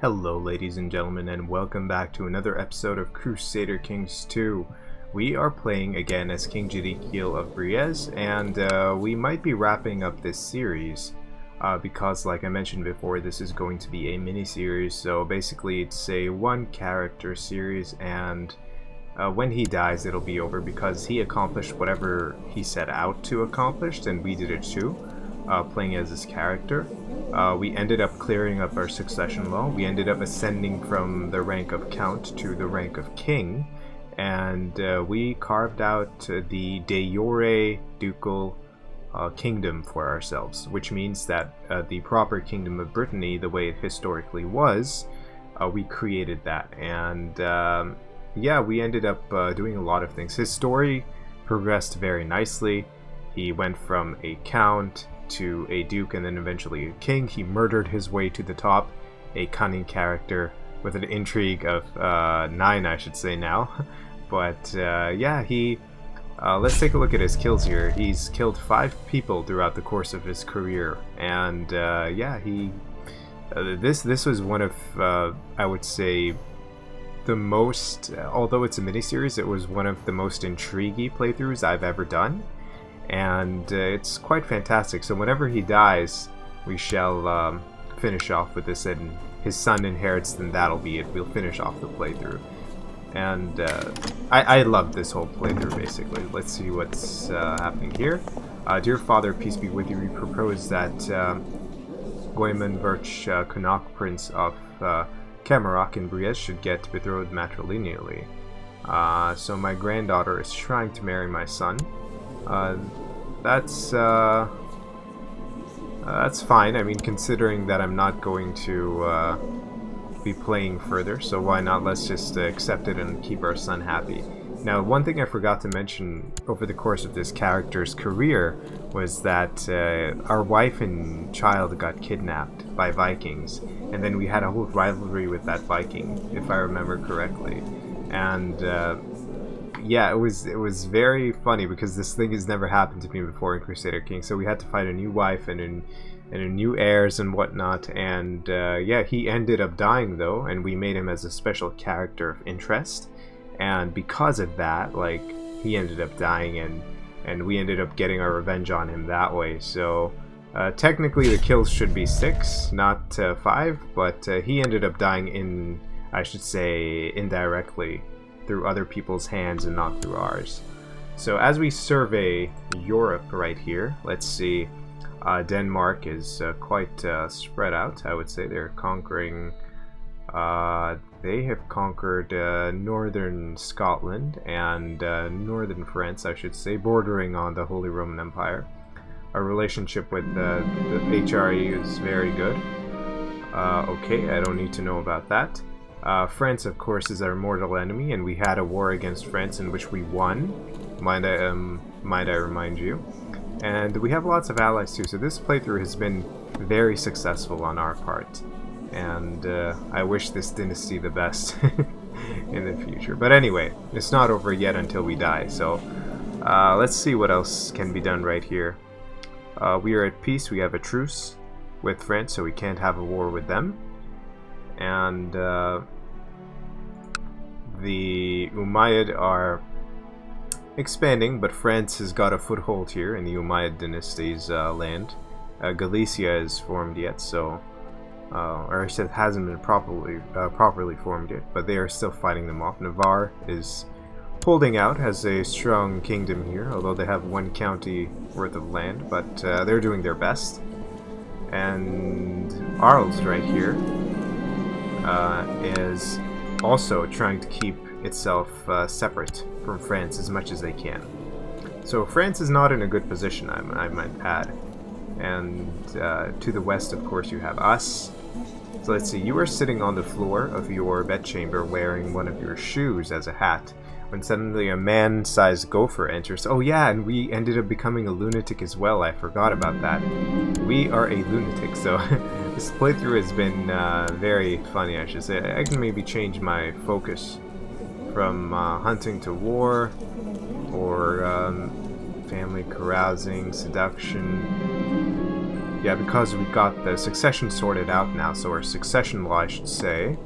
Hello ladies and gentlemen, and welcome back to another episode of Crusader Kings 2. We are playing again as King Jadikiel of Briez, and we might be wrapping up this series because, like I mentioned before, this is going to be a mini-series. So basically it's a one character series, and when he dies it'll be over because he accomplished whatever he set out to accomplish, and we did it too, playing as his character. We ended up clearing up our succession law. We ended up ascending from the rank of Count to the rank of King, and we carved out the de jure ducal kingdom for ourselves, which means that the proper kingdom of Brittany, the way it historically was, we created that. And yeah, we ended up doing a lot of things. His story progressed very nicely. He went from a count to a duke and then eventually a king. He murdered his way to the top, a cunning character with an intrigue of 9, I should say now. But yeah, let's take a look at his kills here. He's killed 5 people throughout the course of his career, and yeah, this was one of I would say the most, although it's a mini-series, it was one of the most intriguing playthroughs I've ever done. And it's quite fantastic. So whenever he dies, we shall finish off with this, and his son inherits, then that'll be it. We'll finish off the playthrough. And I love this whole playthrough, basically. Let's see what's happening here. Dear Father, peace be with you. We propose that Goyman Birch Canuck, Prince of Camarok in Briez, should get betrothed matrilineally. So my granddaughter is trying to marry my son. That's fine. I mean, considering that I'm not going to be playing further, so why not? Let's just accept it and keep our son happy. Now, one thing I forgot to mention over the course of this character's career was that our wife and child got kidnapped by Vikings, and then we had a whole rivalry with that Viking, if I remember correctly. And yeah, it was very funny because this thing has never happened to me before in Crusader Kings. So we had to find a new wife and a new heirs and whatnot. And yeah, he ended up dying though, and we made him as a special character of interest. And because of that, like, he ended up dying, and we ended up getting our revenge on him that way. So technically the kills should be 6, not 5, but he ended up dying in, I should say, indirectly, through other people's hands and not through ours. So as we survey Europe right here, let's see, Denmark is quite spread out, I would say. They're conquering, they have conquered northern Scotland and northern France, I should say, bordering on the Holy Roman Empire. Our relationship with the HRE is very good. Okay, I don't need to know about that. France, of course, is our mortal enemy, and we had a war against France in which we won, might I remind you. And we have lots of allies too, so this playthrough has been very successful on our part. And I wish this dynasty the best in the future. But anyway, it's not over yet until we die, so let's see what else can be done right here. We are at peace. We have a truce with France, so we can't have a war with them. And the Umayyad are expanding, but France has got a foothold here in the Umayyad dynasty's land. Galicia is formed yet, so or I said hasn't been properly formed yet, but they are still fighting them off. Navarre is holding out, has a strong kingdom here, although they have 1 county worth of land, but they're doing their best. And Arles right here is also trying to keep itself separate from France as much as they can. So France is not in a good position, I might add. And to the west, of course, you have us. So let's see, you are sitting on the floor of your bedchamber wearing one of your shoes as a hat, when suddenly a man-sized gopher enters. Oh yeah, and we ended up becoming a lunatic as well. I forgot about that. We are a lunatic, so this playthrough has been very funny, I should say. I can maybe change my focus from hunting to war, or family carousing, seduction. Yeah, because we got the succession sorted out now, so our succession law, I should say,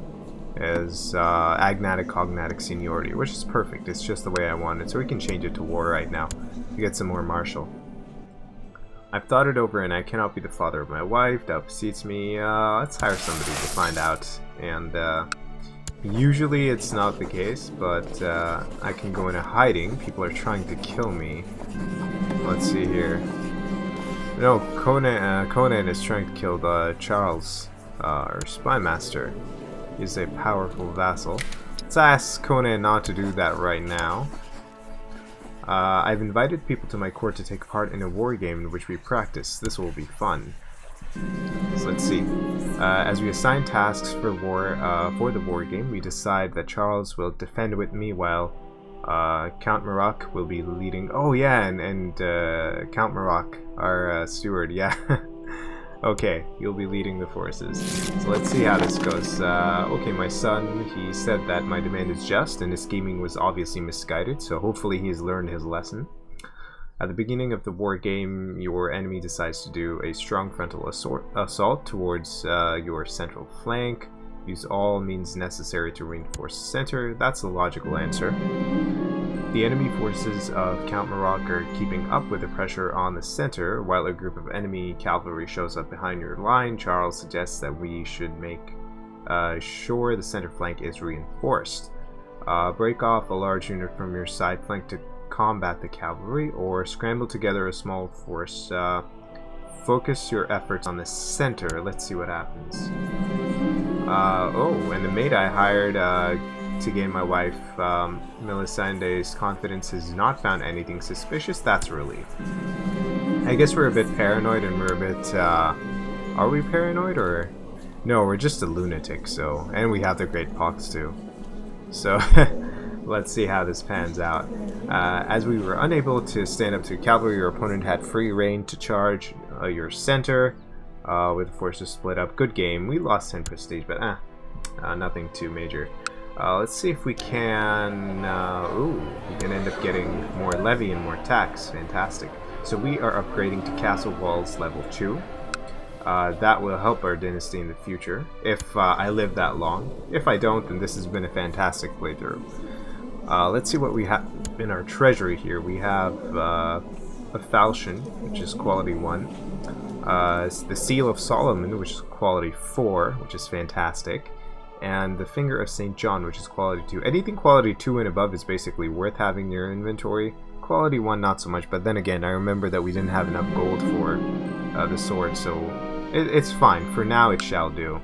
is agnatic cognatic seniority, which is perfect. It's just the way I want it, so we can change it to war right now to get some more martial. I've thought it over and I cannot be the father of my wife. That beseems me. Let's hire somebody to find out. And usually it's not the case, but I can go into hiding. People are trying to kill me. Let's see here. No, Conan is trying to kill Charles, our spy master. He's a powerful vassal. Let's ask Conan not to do that right now. I've invited people to my court to take part in a war game in which we practice. This will be fun. So let's see. As we assign tasks for the war game, we decide that Charles will defend with me while Count Maroc will be leading. Oh yeah, and Count Maroc, our steward, yeah. Okay, you'll be leading the forces. So let's see how this goes. Okay, my son, he said that my demand is just and his scheming was obviously misguided, so hopefully he's learned his lesson. At the beginning of the war game, your enemy decides to do a strong frontal assault towards your central flank. Use all means necessary to reinforce the center. That's the logical answer. The enemy forces of Count Maroc are keeping up with the pressure on the center, while a group of enemy cavalry shows up behind your line. Charles suggests that we should make sure the center flank is reinforced. Break off a large unit from your side flank to combat the cavalry, or scramble together a small force. Focus your efforts on the center. Let's see what happens. Oh, and the maid I hired to gain my wife Melisandre's confidence has not found anything suspicious. That's a relief. I guess we're a bit paranoid and we're a bit... are we paranoid or... No, we're just a lunatic, so... And we have the Great Pox too. So... Let's see how this pans out. As we were unable to stand up to cavalry, your opponent had free reign to charge your center with the forces split up. Good game. We lost 10 prestige, but nothing too major. Let's see if we can... ooh, we can end up getting more levy and more tax. Fantastic. So we are upgrading to Castle Walls level 2. That will help our dynasty in the future, if I live that long. If I don't, then this has been a fantastic playthrough. Let's see what we have in our treasury here. We have a falchion, which is quality 1. The Seal of Solomon, which is quality 4, which is fantastic. And the Finger of St. John, which is quality 2. Anything quality 2 and above is basically worth having in your inventory. Quality 1 not so much, but then again, I remember that we didn't have enough gold for the sword, so it's fine. For now, it shall do.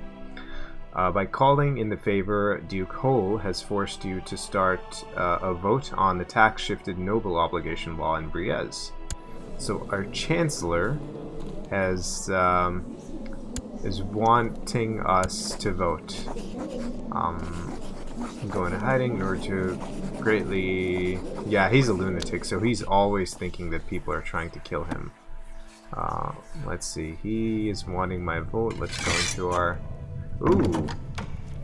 By calling in the favor, Duke Hole has forced you to start a vote on the tax-shifted noble obligation law in Briez. So our Chancellor has is wanting us to vote. Go into hiding in order to greatly... Yeah, he's a lunatic, so he's always thinking that people are trying to kill him. Let's see, he is wanting my vote. Let's go into our... Ooh!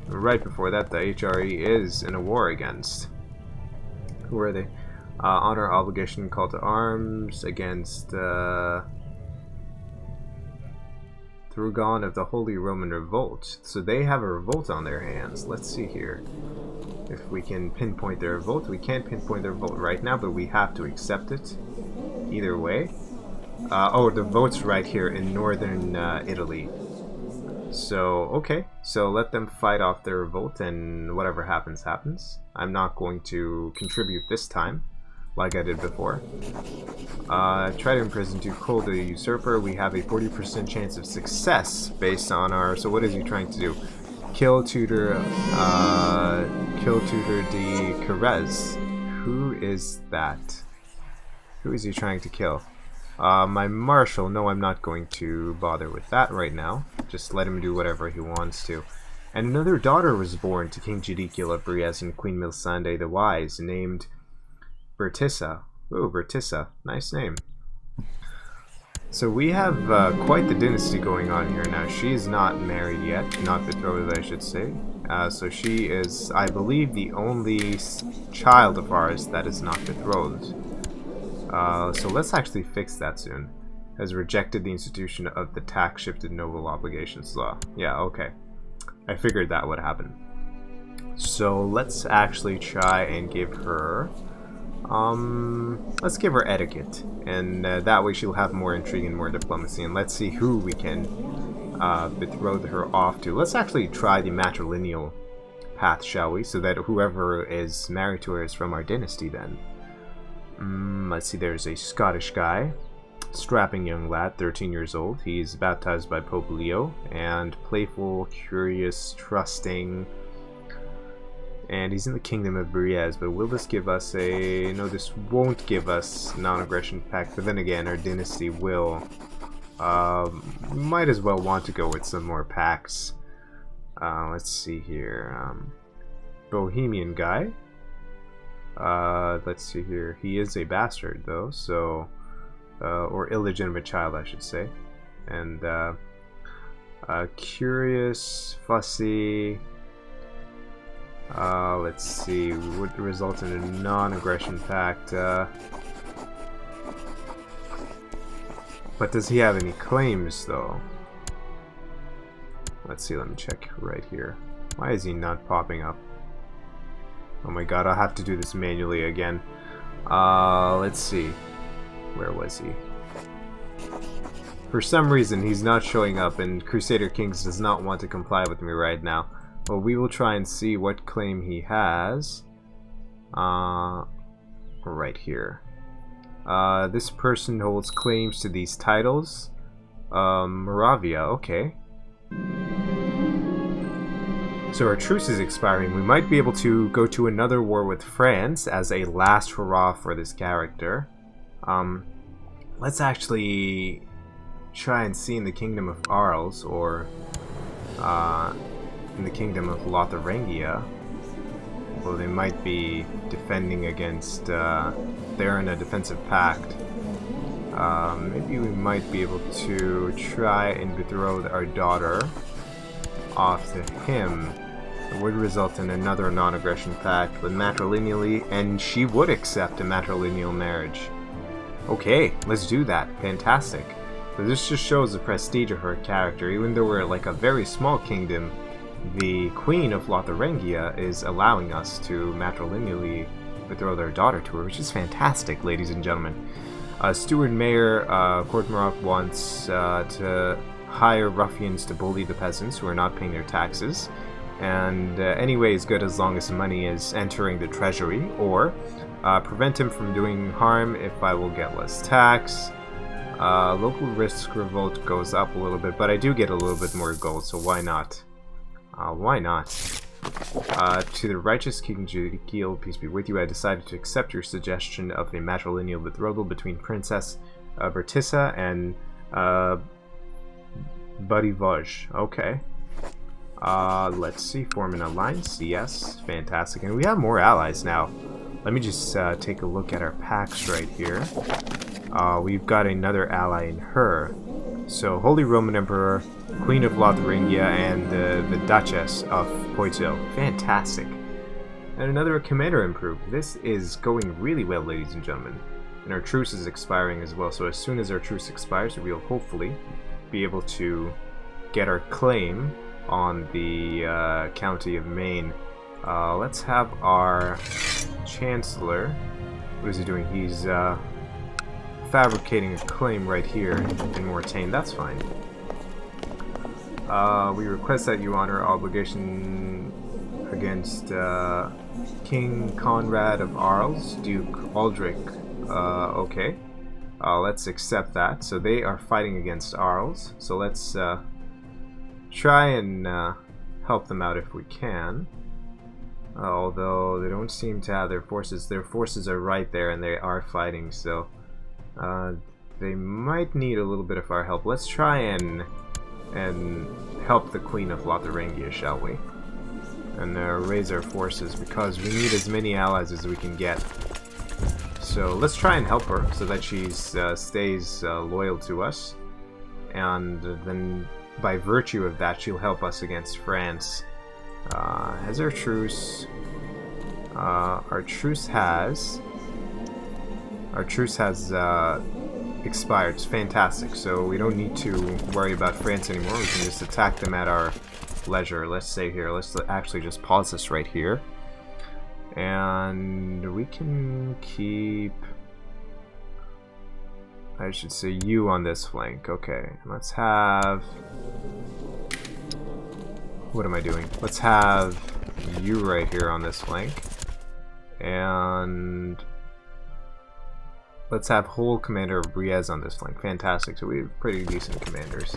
Right before that, the HRE is in a war against... Who are they? Honor, obligation, call to arms against... Thrugon of the Holy Roman Revolt. So they have a revolt on their hands. Let's see here if we can pinpoint their revolt. We can't pinpoint their revolt right now, but we have to accept it either way. Oh, the vote's right here in northern Italy. So, okay. So let them fight off their revolt and whatever happens, happens. I'm not going to contribute this time, like I did before. Try to imprison Duke Cole the Usurper. We have a 40% chance of success based on our... So what is he trying to do? Kill Tutor de Carez. Who is that? Who is he trying to kill? My Marshal. No, I'm not going to bother with that right now. Just let him do whatever he wants to. And another daughter was born to King Jedikiel of Briez and Queen Melisandre the Wise, named Bertissa. Ooh, Bertissa. Nice name. So we have quite the dynasty going on here now. She is not married yet. Not betrothed, I should say. So she is, I believe, the only child of ours that is not betrothed. So let's actually fix that soon. has rejected the institution of the tax-shifted noble obligations law. Yeah, okay. I figured that would happen. So let's actually try and give her... let's give her etiquette. And that way she'll have more intrigue and more diplomacy. And let's see who we can betroth her off to. Let's actually try the matrilineal path, shall we? So that whoever is married to her is from our dynasty then. Let's see, there's a Scottish guy. Strapping young lad, 13 years old. He's baptized by Pope Leo. And playful, curious, trusting. And he's in the kingdom of Briez. But will this give us a... No, this won't give us non-aggression pact. But then again, our dynasty will. Might as well want to go with some more pacts. Let's see here. Bohemian guy. Let's see here. He is a bastard, though, so... or illegitimate child, I should say. And, curious, fussy... let's see, would result in a non-aggression pact, but does he have any claims, though? Let's see, let me check right here. Why is he not popping up? Oh my god, I'll have to do this manually again. Let's see. Where was he? For some reason, he's not showing up, and Crusader Kings does not want to comply with me right now. Well, we will try and see what claim he has. Right here. This person holds claims to these titles. Moravia, okay. So our truce is expiring. We might be able to go to another war with France as a last hurrah for this character. Let's actually try and see in the Kingdom of Arles, or in the Kingdom of Lotharingia. Well, they might be defending against, they're in a defensive pact. Maybe we might be able to try and betroth our daughter off to him. It would result in another non-aggression pact, but matrilineally, and she would accept a matrilineal marriage. Okay, let's do that. Fantastic. So this just shows the prestige of her character. Even though we're like a very small kingdom, the Queen of Lotharingia is allowing us to matrilineally betroth our daughter to her, which is fantastic, ladies and gentlemen. Steward Mayor Courtmarok wants to hire ruffians to bully the peasants who are not paying their taxes. And anyway is good as long as the money is entering the treasury, or prevent him from doing harm if I will get less tax. Local risk revolt goes up a little bit, but I do get a little bit more gold, so why not? Why not? To the righteous King Judicial, peace be with you, I decided to accept your suggestion of a matrilineal betrothal between Princess Bertissa and Buddy Vosges. Okay. Let's see, form an alliance. Yes, fantastic. And we have more allies now. Let me just take a look at our packs right here. We've got another ally in her. So, Holy Roman Emperor, Queen of Lotharingia, and the Duchess of Poitou. Fantastic. And another commander improved. This is going really well, ladies and gentlemen. And our truce is expiring as well. So as soon as our truce expires, we'll hopefully be able to get our claim on the county of Maine. Let's have our Chancellor. What is he doing? He's fabricating a claim right here in Mortain. That's fine. We request that you honor obligation against King Conrad of Arles, Duke Aldrich. Okay. Let's accept that. So they are fighting against Arles. So let's try and help them out if we can. Although they don't seem to have their forces. Their forces are right there and they are fighting, so they might need a little bit of our help. Let's try and help the Queen of Lotharingia, shall we? And raise our forces, because we need as many allies as we can get. So let's try and help her so that she stays loyal to us. And then by virtue of that, she'll help us against France. Has our truce... Our truce has expired. It's fantastic. So we don't need to worry about France anymore. We can just attack them at our leisure. Let's say here. Let's actually just pause this right here. And we can keep... I should say you on this flank. Okay, let's have... What am I doing? Let's have you right here on this flank. And... let's have whole commander of Briez on this flank. Fantastic. So we have pretty decent commanders.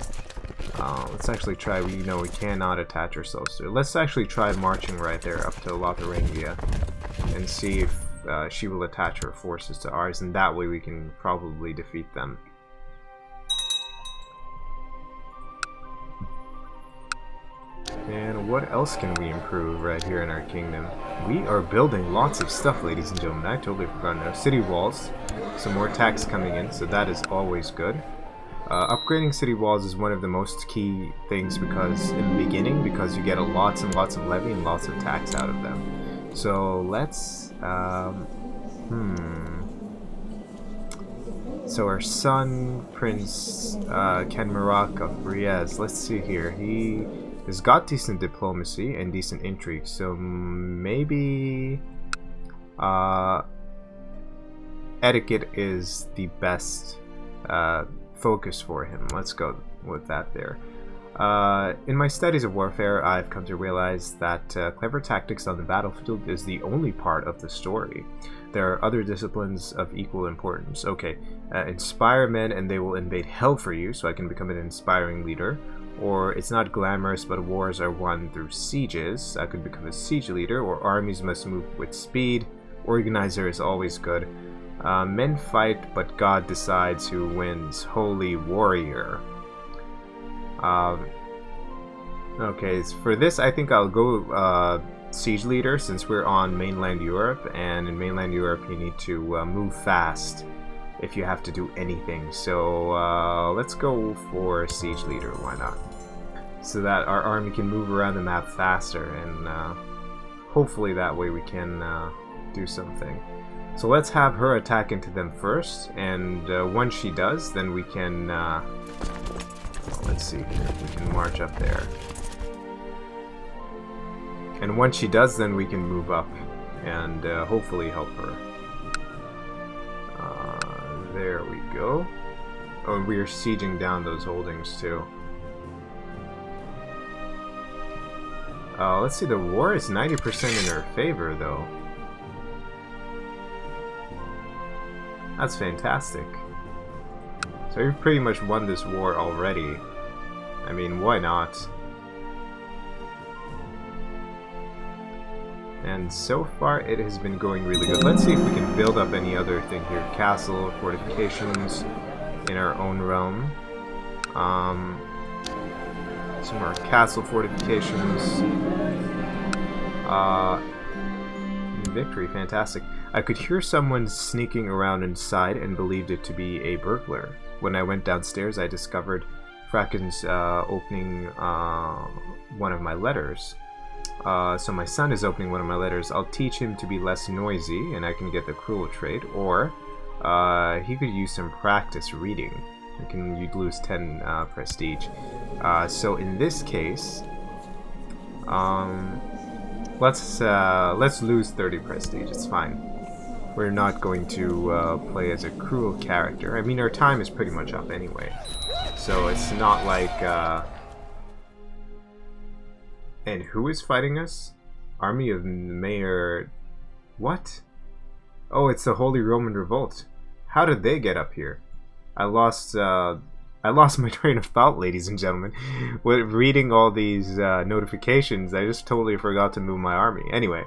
Let's actually try... we cannot attach ourselves to it. Let's actually try marching right there up to Lotharingia. And see if she will attach her forces to ours, and that way we can probably defeat them. And what else can we improve right here in our kingdom? We are building lots of stuff, ladies and gentlemen. I totally forgot now. City walls, some more tax coming in, so that is always good. Upgrading city walls is one of the most key things because in the beginning, because you get lots and lots of levy and lots of tax out of them. So let's so our son, Prince Ken Marak of Briez, let's see here. He has got decent diplomacy and decent intrigue, so maybe etiquette is the best focus for him. Let's go with that there. In my studies of warfare, I've come to realize that clever tactics on the battlefield is the only part of the story. There are other disciplines of equal importance. Okay, inspire men and they will invade hell for you, so I can become an inspiring leader. Or it's not glamorous, but wars are won through sieges. I could become a siege leader. Or armies must move with speed. Organizer is always good. Men fight, but God decides who wins. Holy warrior. Okay, for this I think I'll go siege leader, since we're on mainland Europe, and in mainland Europe you need to move fast if you have to do anything. So let's go for siege leader, why not? So that our army can move around the map faster, and hopefully that way we can do something. So let's have her attack into them first, and once she does, then we can let's see here, we can march up there. And once she does, then we can move up and hopefully help her. There we go. Oh, and we are sieging down those holdings too. Let's see, the war is 90% in her favor though. That's fantastic. So we've pretty much won this war already. I mean, why not? And so far it has been going really good. Let's see if we can build up any other thing here. Castle, fortifications in our own realm. Some more castle fortifications. Victory, fantastic. I could hear someone sneaking around inside and believed it to be a burglar. When I went downstairs, I discovered Fracken's opening one of my letters. So my son is opening one of my letters. I'll teach him to be less noisy, and I can get the cruel trait. Or he could use some practice reading. You'd lose 10 prestige. So in this case, let's lose 30 prestige. It's fine. We're not going to play as a cruel character. I mean, our time is pretty much up anyway. So it's not like... And who is fighting us? Army of Mayor... What? Oh, it's the Holy Roman Revolt. How did they get up here? I lost my train of thought, ladies and gentlemen. With reading all these notifications, I just totally forgot to move my army. Anyway.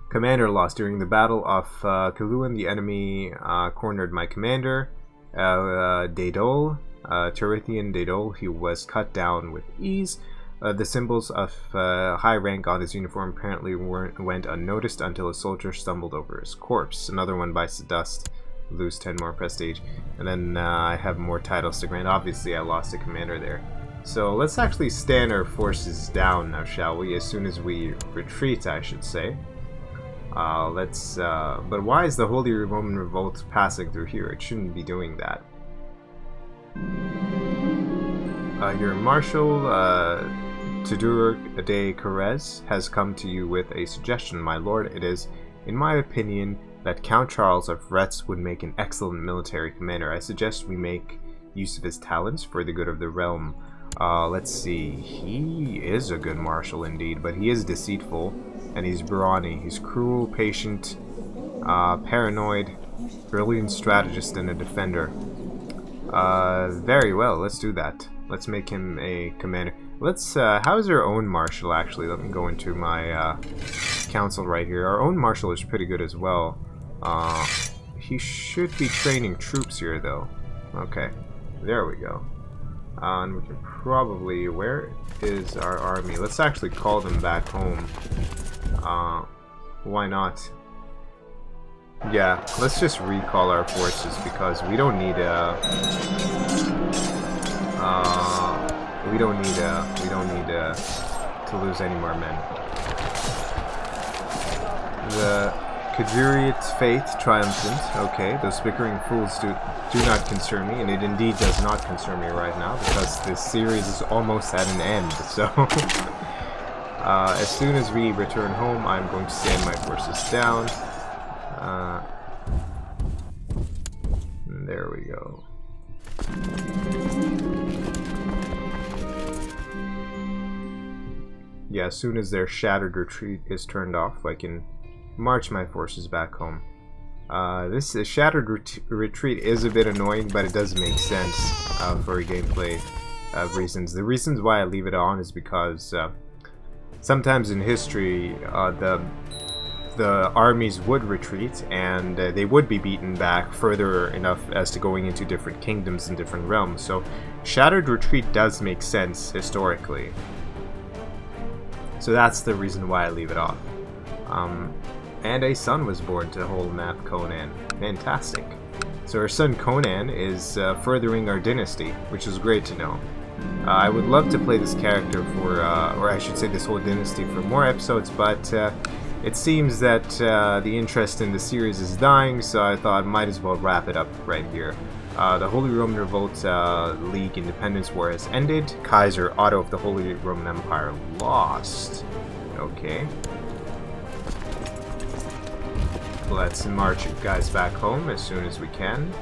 Commander lost. During the Battle of Kaluan, the enemy cornered my commander, Daedol, Terithian Daedol. He was cut down with ease. The symbols of high rank on his uniform apparently went unnoticed until a soldier stumbled over his corpse. Another one bites the dust. Lose 10 more prestige. And then I have more titles to grant. Obviously, I lost a commander there. So let's actually stand our forces down now, shall we? As soon as we retreat, I should say. But why is the Holy Roman Revolt passing through here? It shouldn't be doing that. Your Marshal, Crusader Kings has come to you with a suggestion, my lord. It is, in my opinion, that Count Charles of Retz would make an excellent military commander. I suggest we make use of his talents for the good of the realm. Let's see. He is a good marshal indeed, but he is deceitful, and he's brawny. He's cruel, patient, paranoid, brilliant strategist, and a defender. Very well. Let's do that. Let's make him a commander. Let's, how's our own marshal, actually? Let me go into my, council right here. Our own marshal is pretty good as well. He should be training troops here, though. Okay. There we go. And we can probably... Where is our army? Let's actually call them back home. Why not? Yeah, let's just recall our forces because we don't need to lose any more men. The Kajuriat's faith triumphant. Okay, those bickering fools do not concern me, and it indeed does not concern me right now because this series is almost at an end. So, as soon as we return home, I'm going to stand my forces down. There we go. Yeah, as soon as their shattered retreat is turned off, I can march my forces back home. This shattered retreat is a bit annoying, but it does make sense for gameplay reasons. The reasons why I leave it on is because sometimes in history, the armies would retreat, and they would be beaten back further enough as to going into different kingdoms and different realms. So, shattered retreat does make sense historically. So that's the reason why I leave it off. And a son was born to hold map Conan. Fantastic. So our son Conan is furthering our dynasty, which is great to know. I would love to play this character for, or I should say this whole dynasty for more episodes, but it seems that the interest in the series is dying, so I thought I might as well wrap it up right here. The Holy Roman Revolt League Independence War has ended. Kaiser Otto of the Holy Roman Empire lost. Okay. Let's march you guys back home as soon as we can.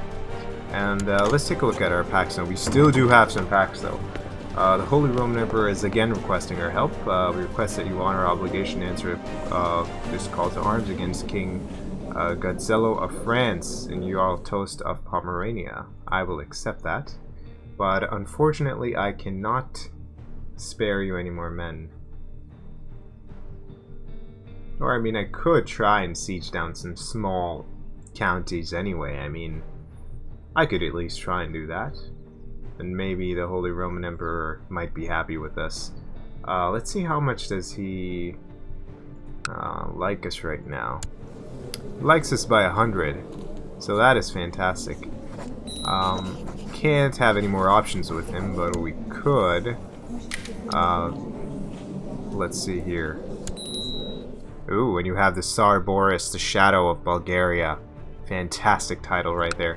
And let's take a look at our packs now. We still do have some packs though. The Holy Roman Emperor is again requesting our help. We request that you honor our obligation to answer this call to arms against King Godzello of France and Jarl Toast of Pomerania. I will accept that. But unfortunately, I cannot spare you any more men. Or, I mean, I could try and siege down some small counties anyway. I mean, I could at least try and do that. And maybe the Holy Roman Emperor might be happy with us. Let's see how much does he like us right now. He likes us by 100. So that is fantastic. Can't have any more options with him, but we could. Let's see here. Ooh, and you have the Tsar Boris, the Shadow of Bulgaria. Fantastic title right there.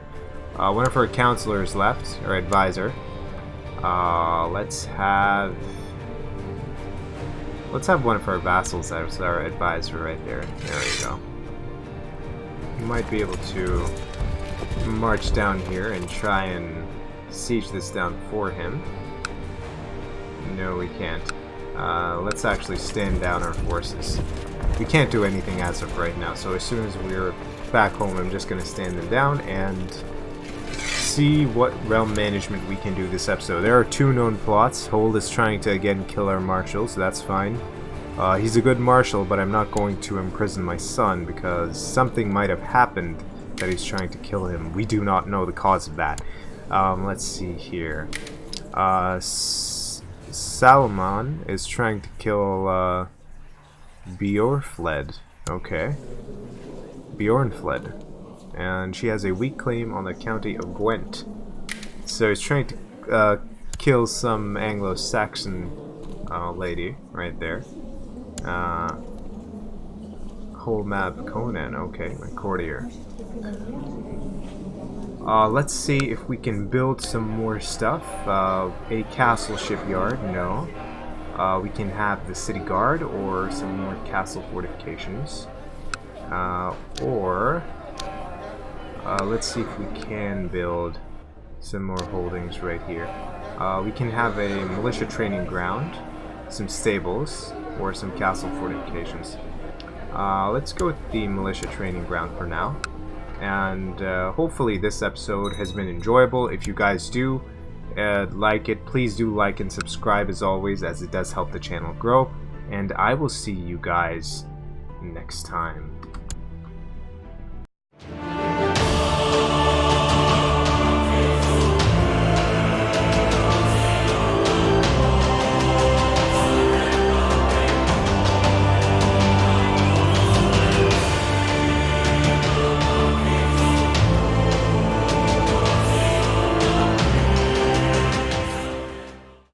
One of our counselors left, or advisor. Let's have one of our vassals as our advisor right there. There we go. We might be able to march down here and try and siege this down for him. No, we can't. Let's actually stand down our forces. We can't do anything as of right now, so as soon as we're back home, I'm just going to stand them down and see what realm management we can do this episode. There are two known plots. Hold is trying to again kill our marshal, so that's fine. He's a good marshal, but I'm not going to imprison my son because something might have happened that he's trying to kill him. We do not know the cause of that. Let's see here. Salomon is trying to kill Bjornfled. Okay. Bjornfled. And she has a weak claim on the county of Gwent. So he's trying to kill some Anglo-Saxon lady right there. whole map. Conan, okay, my courtier. Let's see if we can build some more stuff. A castle shipyard, no. We can have the city guard or some more castle fortifications. Let's see if we can build some more holdings right here. We can have a militia training ground, some stables, or some castle fortifications. Let's go with the militia training ground for now. And hopefully this episode has been enjoyable. If you guys do like it, please do like and subscribe as always, as it does help the channel grow. And I will see you guys next time.